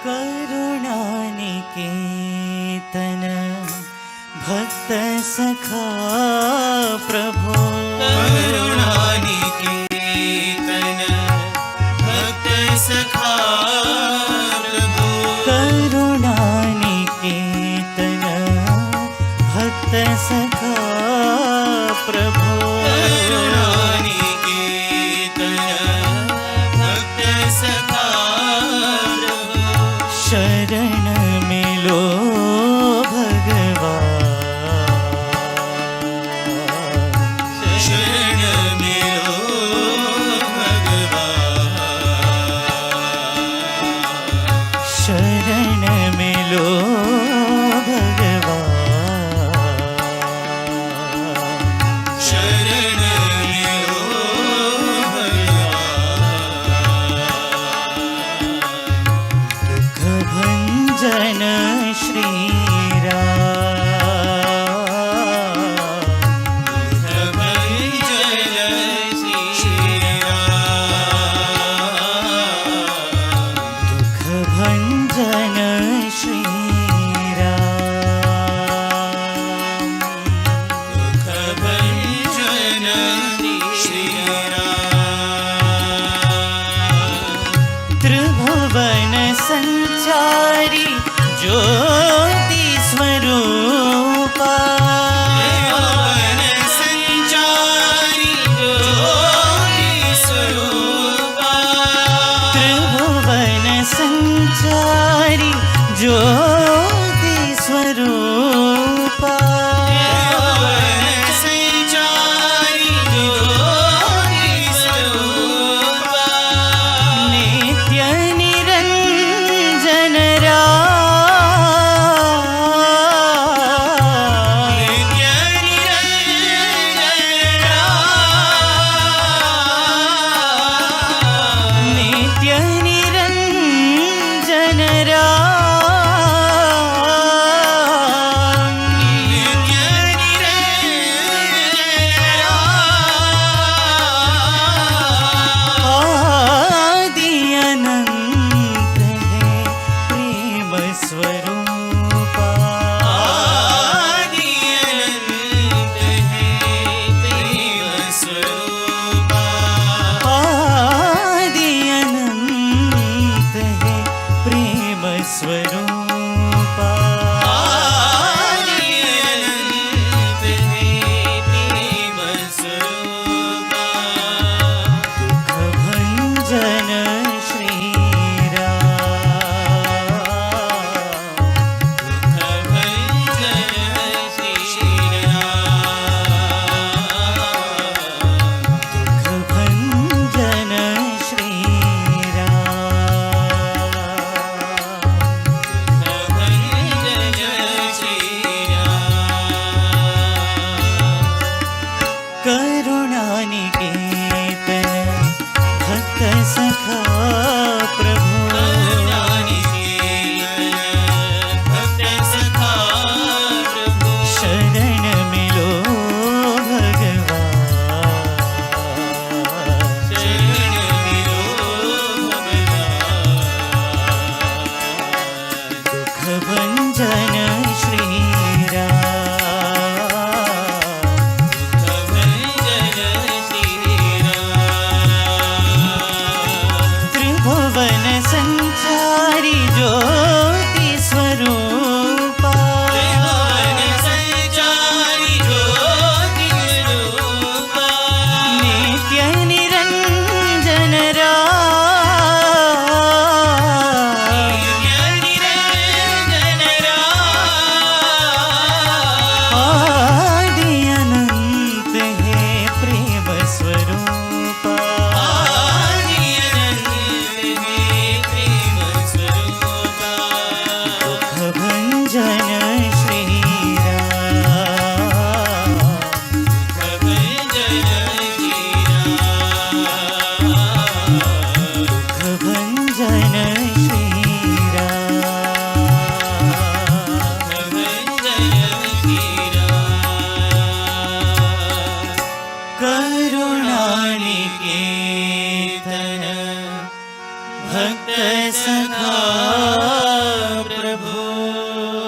करुणानिकेतन भक्त सखा प्रभो करुणानिकेतन भक्त सखा प्रभो करुणानिकेतन भक्त सखा प्रभो करुणानिकेतन भक्त सखा प्रभो शरण मिलो शरण मिलो भगवान शरण मिलो भगवान शरण मिलो भगवान दुख भंजन श्री त्रिभुवन संचारी ज्योति स्वरूपा त्रिभुवन संचारी ज्योति स्वरूपा त्रिभुवन संचारी ज्योति स्वरूपा त्रिभुवन संचारी ज्योति स्वरूपा नित्य निरंजन नित्य निरंजन आदि अनंत है प्रेम स्वरूपा आदि अनंत है प्रेम स्वरूपा आदि अनंत है प्रेम स्वरूपा आदि अनंत है प्रेम स्वरूपा दुख भंजन श्री दुख भंजन श्री करुणानिकेतन भक्त सखा प्रभो शरण मिलो भगवान दुख भंजन श्री त्रिभुवन संचारी ज्योति स्वरूपा नित्य निरंजन आदि अनंत है प्रेम स्वरूपा दुख भंजन श्री दुख भंजन श्री करुणानिकेतन भक्त सखा हो